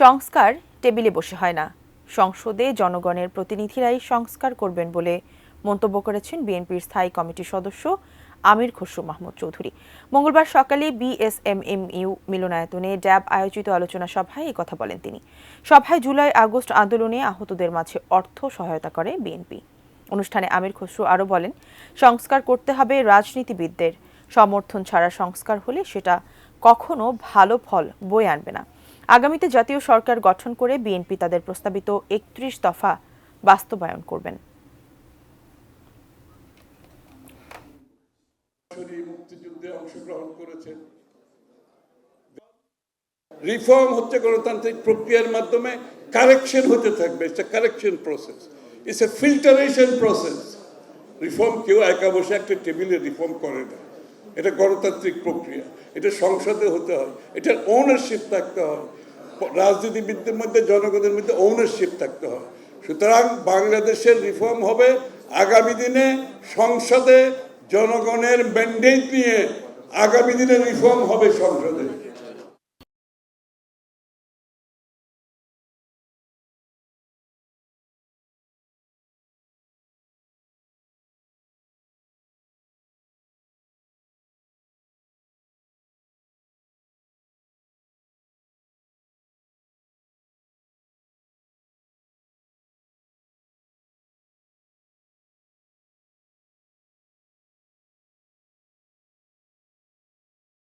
সংস্কার টেবিলে বসে হয় না, সংসদে জনগণের প্রতিনিধিরাই সংস্কার করবেন বলে মন্তব্য করেছেন বিএনপির স্থায়ী কমিটির সদস্য আমির খসরু মাহমুদ চৌধুরী। মঙ্গলবার সকালে বিএসএমএমইউ মিলনায়তনে ড্যাব আয়োজিত আলোচনা সভায় এই কথা বলেন তিনি। সভায় জুলাই আগস্ট আন্দোলনে আহতদের মাঝে অর্থ সহায়তা করে বিএনপি। অনুষ্ঠানে আমির খসরু আরও বলেন, সংস্কার করতে হবে রাজনীতিবিদদের, সমর্থন ছাড়া সংস্কার হলে সেটা কখনো ভালো ফল বয়ে আনবে না। আগামীতে জাতীয় সরকার গঠন করে বিএনপি তাদের প্রস্তাবিত ৩১ দফা বাস্তবায়ন করবেন। মুক্তিযুদ্ধে অংশগ্রহণ করেছেন। রিফর্ম হচ্ছে গণতান্ত্রিক প্রক্রিয়ার মাধ্যমে কারেকশন হতে থাকবে। It's a correction process, it's a filtration process. Reform কেউ একা বসে একটা টেবিলে রিফর্ম করে না। এটা গণতান্ত্রিক প্রক্রিয়া, এটা সংসদে হতে হয়, এটার ওনারশিপ থাকতে হয়, রাজনীতিবিদদের মধ্যে জনগণের মধ্যে ওনারশিপ থাকতে হয়। সুতরাং বাংলাদেশের রিফর্ম হবে আগামী দিনে সংসদে জনগণের ম্যান্ডেট নিয়ে, আগামী দিনে রিফর্ম হবে সংসদে।